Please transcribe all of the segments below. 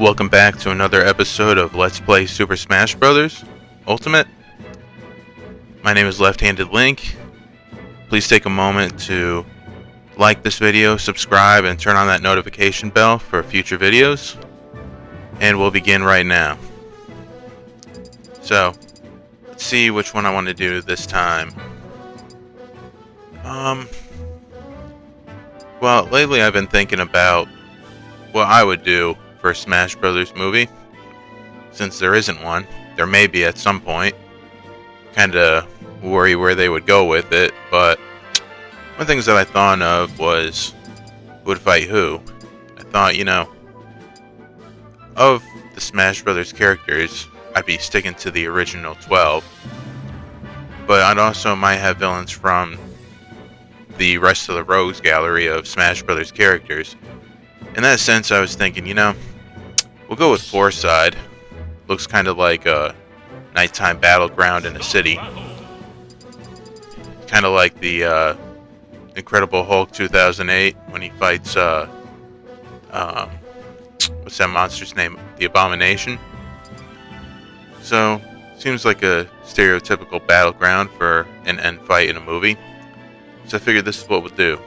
Welcome back to another episode of Let's Play Super Smash Bros. Ultimate. My name is Left-Handed Link. Please take a moment to like this video, subscribe, and turn on that notification bell for future videos. And we'll begin right now. So, let's see which one I want to do this time. Well, lately I've been thinking about what I would do for a Smash Brothers movie. Since there isn't one, there may be at some point. Kinda worry where they would go with it, but one of the things that I thought of was who would fight who. I thought, of the Smash Brothers characters, I'd be sticking to the original 12. But I'd also might have villains from the rest of the Rogues gallery of Smash Brothers characters. In that sense, I was thinking, we'll go with Foreside. Looks kind of like a nighttime battleground in a city. Kind of like the Incredible Hulk 2008 when he fights, what's that monster's name? The Abomination. So, seems like a stereotypical battleground for an end fight in a movie. So I figured this is what we'll do.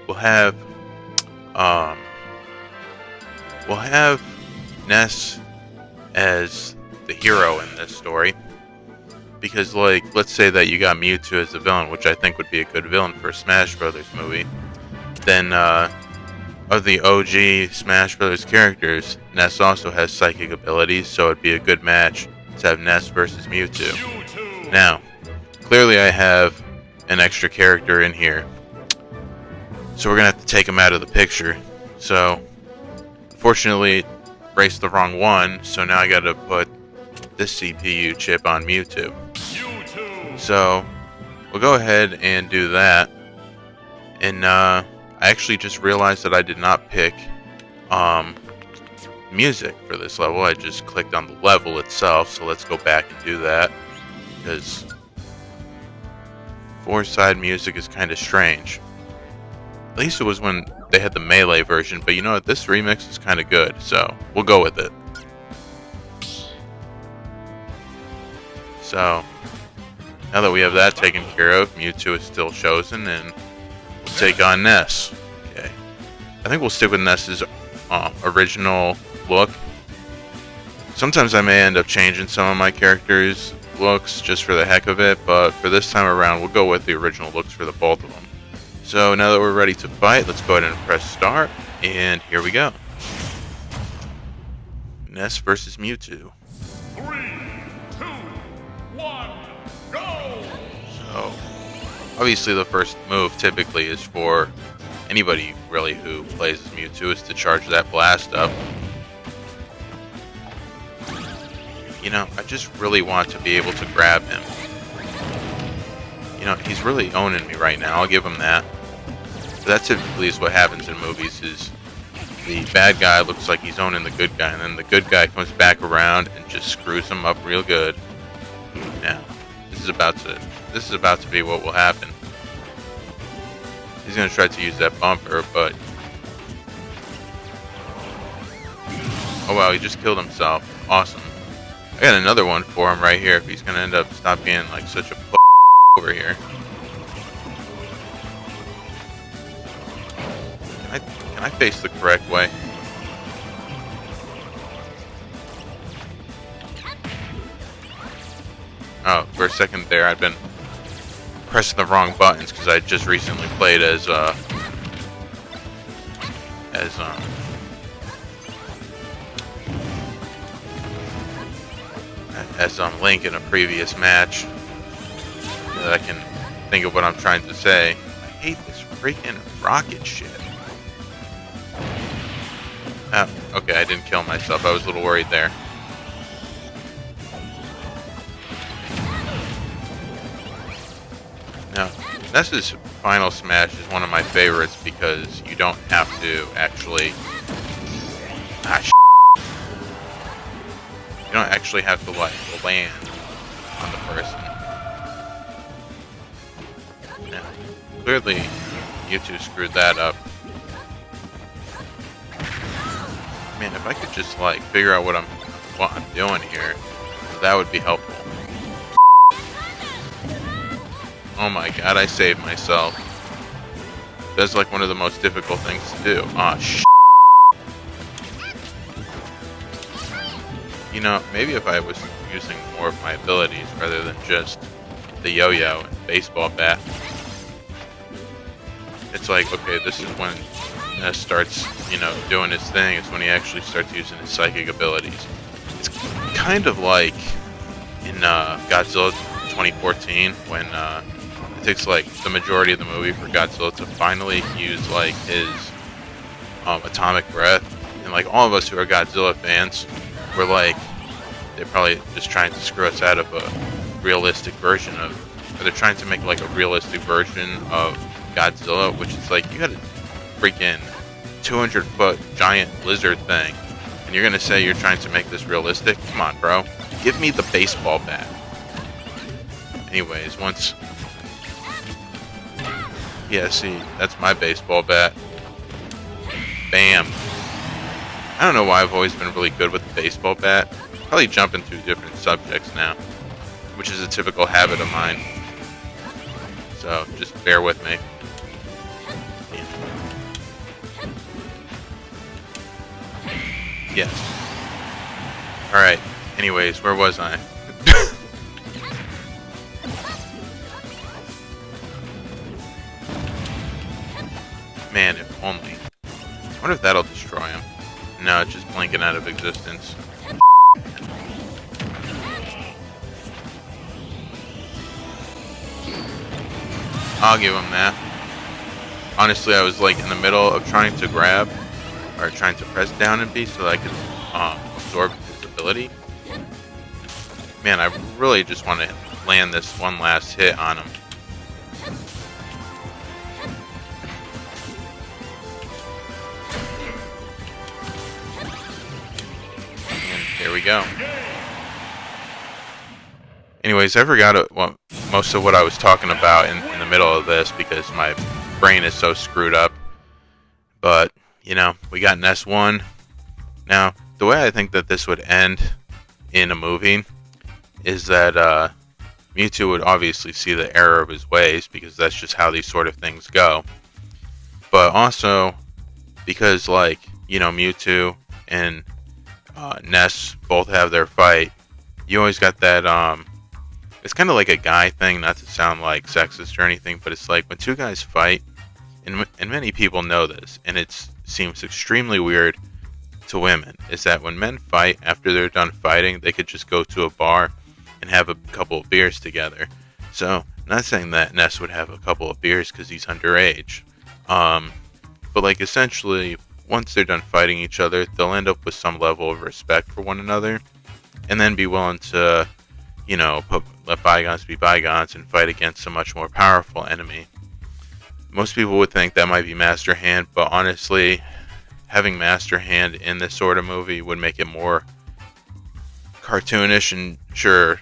We'll have Ness as the hero in this story. Because, let's say that you got Mewtwo as the villain, which I think would be a good villain for a Smash Brothers movie. Then, of the OG Smash Brothers characters, Ness also has psychic abilities, so it'd be a good match to have Ness versus Mewtwo. Now, clearly I have an extra character in here, so we're gonna have to take him out of the picture. So, unfortunately, raced the wrong one, so now I gotta put this CPU chip on Mewtwo. So, we'll go ahead and do that. And I actually just realized that I did not pick music for this level. I just clicked on the level itself, so let's go back and do that, because Foreside music is kind of strange. At least it was when they had the Melee version, but you know what, this remix is kind of good, so we'll go with it. So, now that we have that taken care of, Mewtwo is still chosen, and we'll take on Ness. Okay. I think we'll stick with Ness's original look. Sometimes I may end up changing some of my characters' looks just for the heck of it, but for this time around, we'll go with the original looks for the both of them. So now that we're ready to fight, let's go ahead and press start, and here we go. Ness versus Mewtwo. 3, 2, 1, go! So, obviously the first move typically is for anybody really who plays as Mewtwo is to charge that blast up. I just really want to be able to grab him. He's really owning me right now, I'll give him that. But that typically is what happens in movies, is the bad guy looks like he's owning the good guy, and then the good guy comes back around and just screws him up real good. Now, this is about to be what will happen. He's gonna try to use that bumper, but oh wow, he just killed himself. Awesome. I got another one for him right here if he's gonna end up stop being like such a over here. Can I face the correct way? Oh, for a second there, I'd been pressing the wrong buttons because I just recently played as Link in a previous match. That I can think of what I'm trying to say. I hate this freaking rocket shit. Oh, okay, I didn't kill myself. I was a little worried there. Now, Ness's final smash is one of my favorites because you don't have to actually... You don't actually have to, land on the person. Now, clearly, Mewtwo screwed that up. Man, if I could just like figure out what I'm doing here, that would be helpful. Oh my god, I saved myself. That's like one of the most difficult things to do. Aw, You know, maybe if I was using more of my abilities rather than just the yo-yo and baseball bat. It's like, okay, this is when Ness starts, you know, doing his thing. It's when he actually starts using his psychic abilities. It's kind of like in Godzilla 2014 when it takes like the majority of the movie for Godzilla to finally use like his atomic breath, and like all of us who are Godzilla fans, we're like, they're probably just trying to screw us out of a realistic version of, or they're trying to make like a realistic version of Godzilla, which is like, you got a freaking 200-foot giant lizard thing, and you're gonna say you're trying to make this realistic? Come on, bro. Give me the baseball bat. Anyways, once... Yeah, see, that's my baseball bat. Bam. I don't know why I've always been really good with the baseball bat. Probably jumping through different subjects now, which is a typical habit of mine. So, just bear with me. Yes. Alright. Anyways, where was I? Man, if only. I wonder if that'll destroy him. No, it's just blinking out of existence. I'll give him that. Honestly, I was like in the middle of trying to grab, or trying to press down and B so that I could absorb his ability. Man, I really just want to land this one last hit on him. And there we go. Anyways, I forgot most of what I was talking about in the middle of this because my brain is so screwed up. But, you know, we got Ness 1. Now, the way I think that this would end in a movie is that Mewtwo would obviously see the error of his ways because that's just how these sort of things go. But also, because, like, you know, Mewtwo and Ness both have their fight, you always got that, it's kind of like a guy thing, not to sound like sexist or anything, but it's like when two guys fight, and many people know this, and it seems extremely weird to women, is that when men fight, after they're done fighting, they could just go to a bar and have a couple of beers together. So, I'm not saying that Ness would have a couple of beers because he's underage, but like essentially, once they're done fighting each other, they'll end up with some level of respect for one another, and then be willing to, you know, let bygones be bygones and fight against a much more powerful enemy. Most people would think that might be Master Hand, but honestly, having Master Hand in this sort of movie would make it more cartoonish, and sure,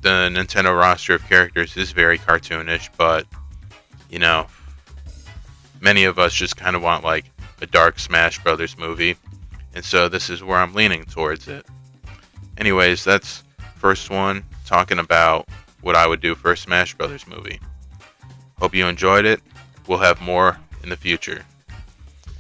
the Nintendo roster of characters is very cartoonish, but, you know, many of us just kind of want, like, a dark Smash Brothers movie, and so this is where I'm leaning towards it. Anyways, that's first one, talking about what I would do for a Smash Brothers movie. Hope you enjoyed it. We'll have more in the future.